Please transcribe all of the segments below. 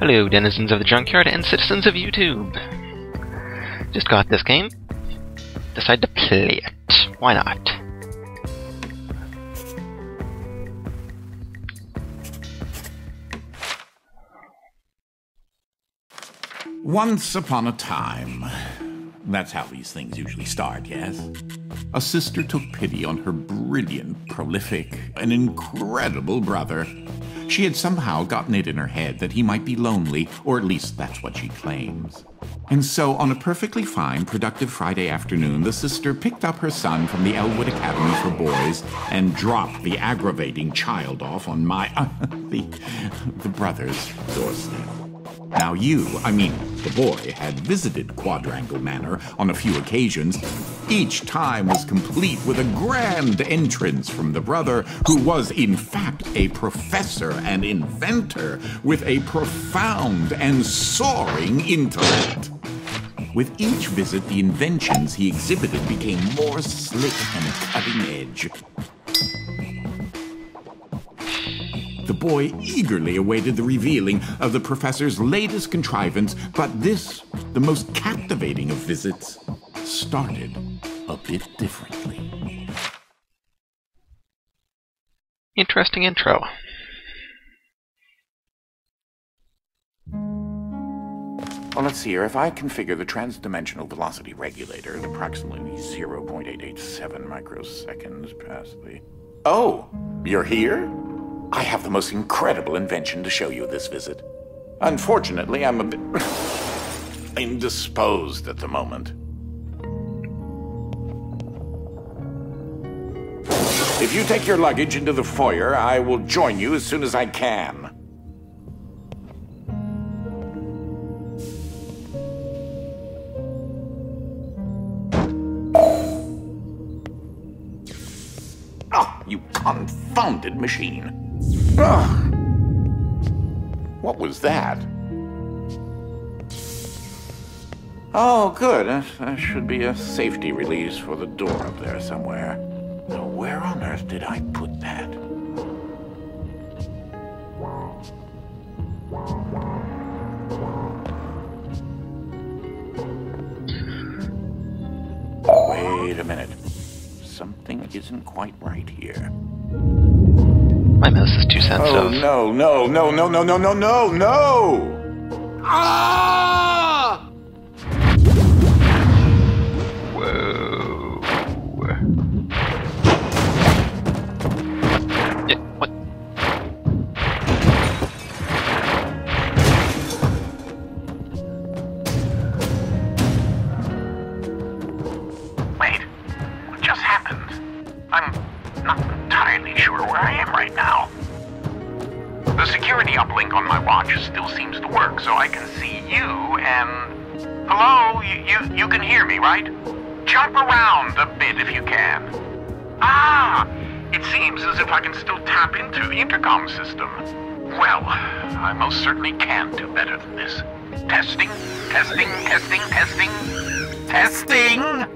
Hello, denizens of the junkyard and citizens of YouTube. Just got this game. Decided to play it. Why not? Once upon a time. That's how these things usually start, yes? A sister took pity on her brilliant, prolific, and incredible brother. She had somehow gotten it in her head that he might be lonely, or at least that's what she claims. And so, on a perfectly fine, productive Friday afternoon, the sister picked up her son from the Elwood Academy for Boys and dropped the aggravating child off on the brother's doorstep. Now the boy, had visited Quadrangle Manor on a few occasions. Each time was complete with a grand entrance from the brother, who was in fact a professor and inventor with a profound and soaring intellect. With each visit, the inventions he exhibited became more slick and cutting edge. The boy eagerly awaited the revealing of the professor's latest contrivance, but this, the most captivating of visits, started a bit differently. Interesting intro. Well, let's see here. If I configure the transdimensional velocity regulator at approximately 0.887 microseconds past the... Oh, you're here? I have the most incredible invention to show you this visit. Unfortunately, I'm a bit indisposed at the moment. If you take your luggage into the foyer, I will join you as soon as I can. Oh, you confounded machine. Ugh. What was that? Oh, good. There should be a safety release for the door up there somewhere. Now, where on earth did I put that? Wait a minute. Something isn't quite right here. My mouse is 2 cents Oh, of... no! Ah! Whoa. Yeah, what? Wait, what just happened? I'm not entirely sure where I am right now. The security uplink on my watch still seems to work, so I can see you and... Hello? You can hear me, right? Jump around a bit if you can. Ah! It seems as if I can still tap into the intercom system. Well, I most certainly can do better than this. Testing.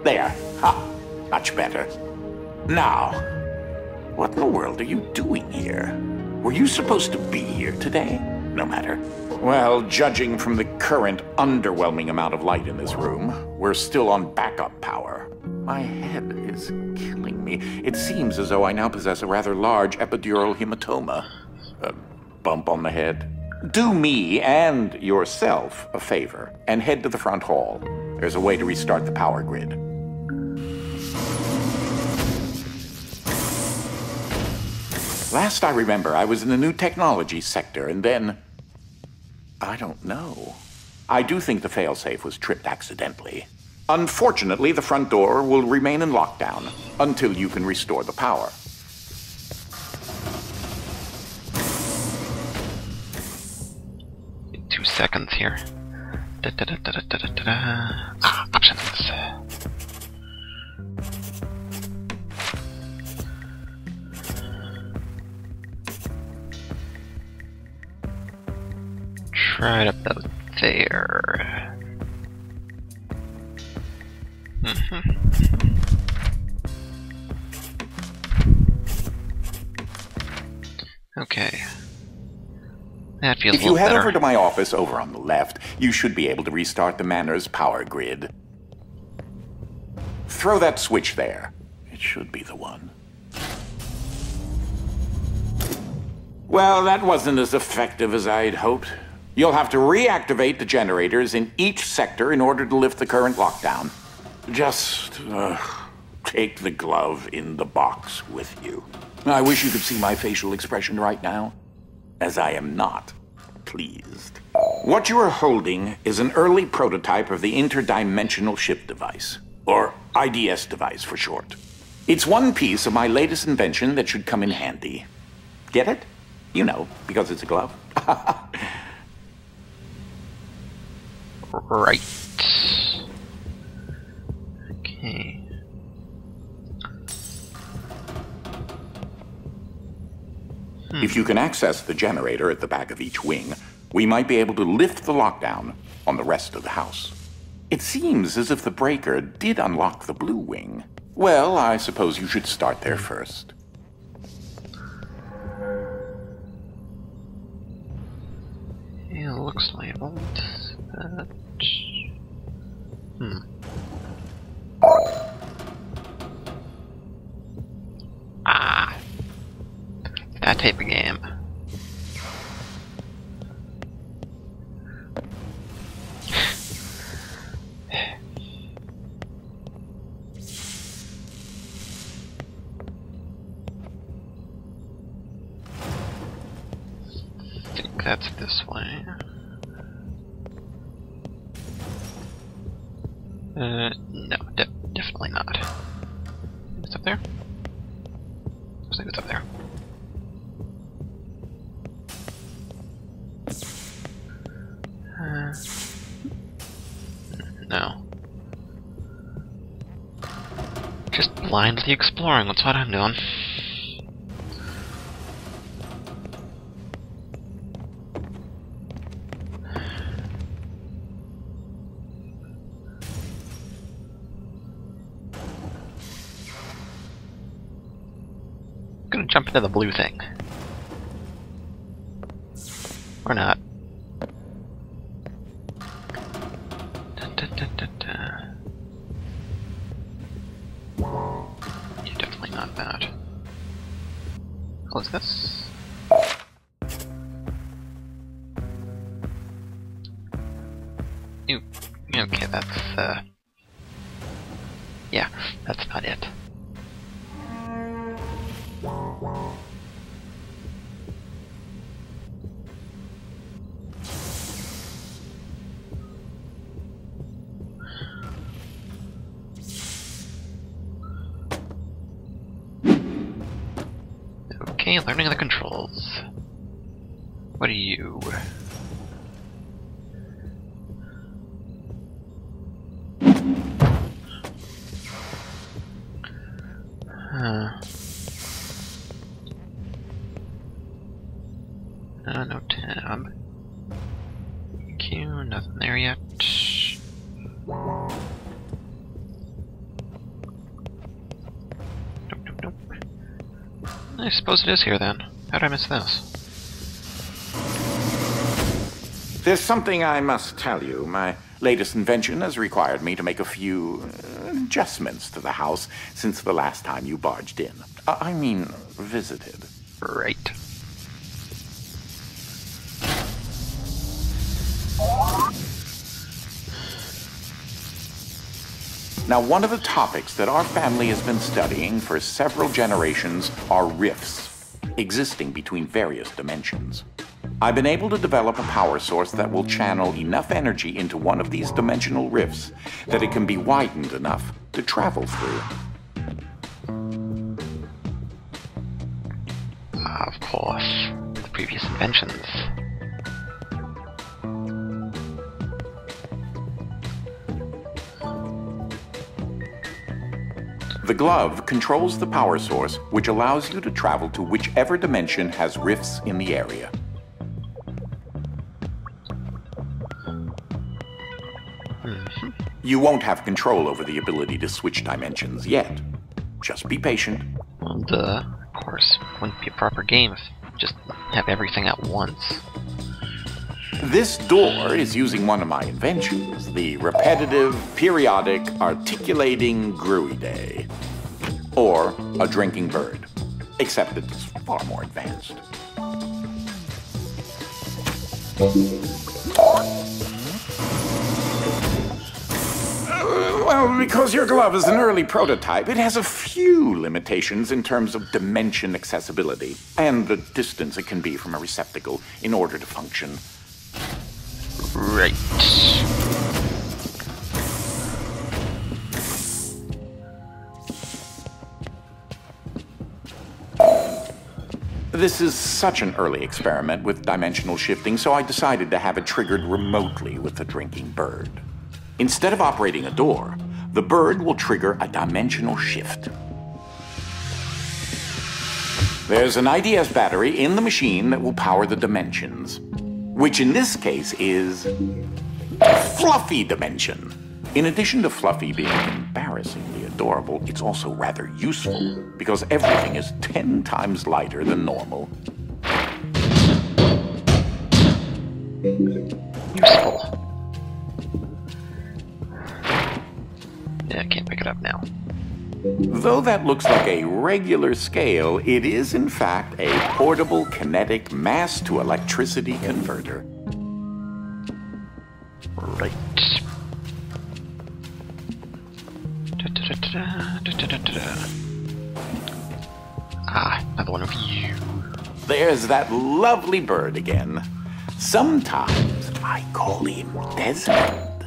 There. Ha! Much better. Now, what in the world are you doing here? Were you supposed to be here today? No matter. Well, judging from the current underwhelming amount of light in this room, we're still on backup power. My head is killing me. It seems as though I now possess a rather large epidural hematoma. A bump on the head. Do me and yourself a favor and head to the front hall. There's a way to restart the power grid. Last I remember, I was in the new technology sector, and then... I don't know. I do think the failsafe was tripped accidentally. Unfortunately, the front door will remain in lockdown until you can restore the power. seconds here. Ah, options. Try it about there. Okay. That feels a If you little head better. over to my office over on the left, you should be able to restart the Manor's power grid. Throw that switch there. It should be the one. Well, that wasn't as effective as I'd hoped. You'll have to reactivate the generators in each sector in order to lift the current lockdown. Just take the glove in the box with you. I wish you could see my facial expression right now, as I am not pleased. What you are holding is an early prototype of the interdimensional ship device, or IDS device for short. It's one piece of my latest invention that should come in handy. Get it? You know, because it's a glove. Right. Okay. If you can access the generator at the back of each wing, we might be able to lift the lockdown on the rest of the house. It seems as if the breaker did unlock the blue wing. Well, I suppose you should start there first. Yeah, looks labeled. But... Ah! That type of game. I think that's this way. No, definitely not. It's up there? Looks like it's up there. No. Just blindly exploring, that's what I'm doing. Gonna jump into the blue thing. Or not. Yeah, definitely not that. Close this. Ew. Okay, that's, yeah, that's not it. Okay, learning the controls. What are you? No tab. Q, nothing there yet. Nope. I suppose it is here then. How did I miss this? There's something I must tell you. My latest invention has required me to make a few adjustments to the house since the last time you barged in. I mean, visited. Right. Now, one of the topics that our family has been studying for several generations are rifts, existing between various dimensions. I've been able to develop a power source that will channel enough energy into one of these dimensional rifts that it can be widened enough to travel through. Of course. The previous inventions. The glove controls the power source, which allows you to travel to whichever dimension has rifts in the area. You won't have control over the ability to switch dimensions yet. Just be patient. Well, duh. Of course. Wouldn't be a proper game if you just have everything at once. This door is using one of my inventions, the repetitive, periodic, articulating gruidae. Or a drinking bird. Except it's far more advanced. Well, because your glove is an early prototype, it has a few limitations in terms of dimension accessibility and the distance it can be from a receptacle in order to function. Right. This is such an early experiment with dimensional shifting, so I decided to have it triggered remotely with the drinking bird. Instead of operating a door, the bird will trigger a dimensional shift. There's an IDS battery in the machine that will power the dimensions, which in this case is Fluffy Dimension. In addition to Fluffy being embarrassingly adorable, it's also rather useful because everything is 10 times lighter than normal. Useful. Yeah, I can't pick it up now. Though that looks like a regular scale, it is in fact a portable kinetic mass to electricity converter. Right. Ah, another one of you. There's that lovely bird again. Sometimes I call him Desmond.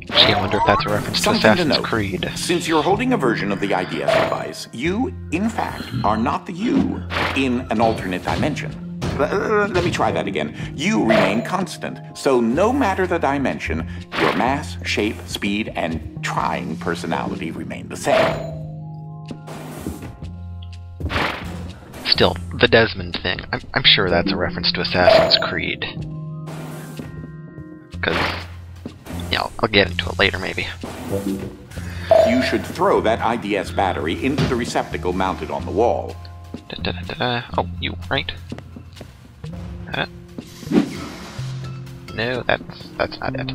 Gee, I wonder if that's a reference to Something to Assassin's note. Creed. Since you're holding a version of the IDS device, you, in fact, are not the you in an alternate dimension. Let me try that again. You remain constant, so no matter the dimension, your mass, shape, speed, and trying personality remain the same. Still, the Desmond thing. I'm sure that's a reference to Assassin's Creed. Because, you know, I'll get into it later, maybe. You should throw that IDS battery into the receptacle mounted on the wall. Oh, you, right? No, that's not it.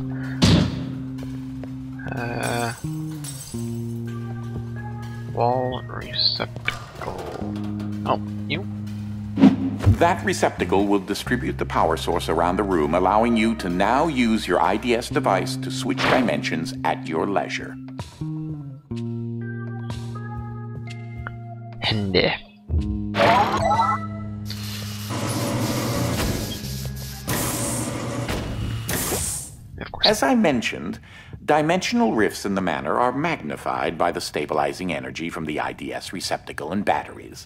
Wall receptacle. Oh, you? That receptacle will distribute the power source around the room, allowing you to now use your IDS device to switch dimensions at your leisure. Handy. Of course. As I mentioned, dimensional rifts in the manor are magnified by the stabilizing energy from the IDS receptacle and batteries.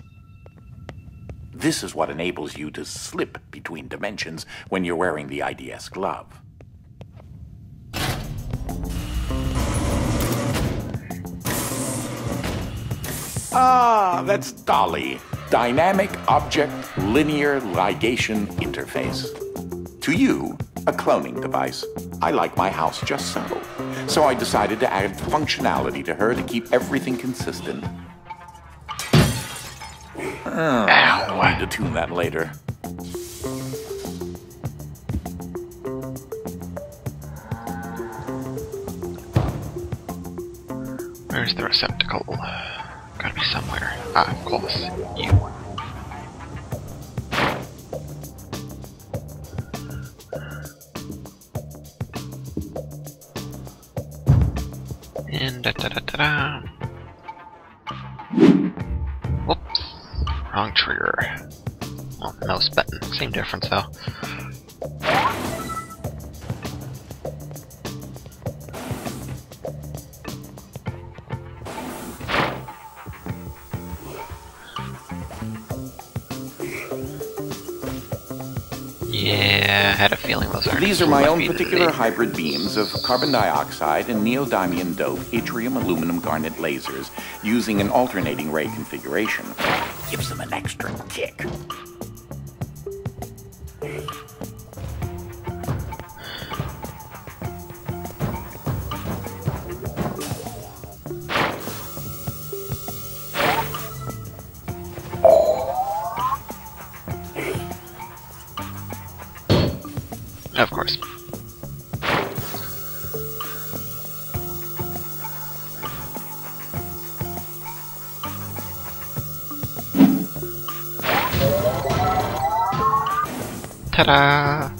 This is what enables you to slip between dimensions when you're wearing the IDS glove. Ah, that's Dolly, Dynamic Object Linear Ligation Interface. To you, a cloning device. I like my house just so. So I decided to add functionality to her to keep everything consistent. I'll need to tune that later. Where's the receptacle? Gotta be somewhere. Ah, close. You. And da-da-da-da-da. Whoops. Wrong trigger. Well, mouse button. Same difference, though. Yeah, I had a feeling those are. These are my own particular hybrid beams of carbon dioxide and neodymium dope yttrium aluminum garnet lasers using an alternating ray configuration. Gives them an extra kick. Of course. Ta-da!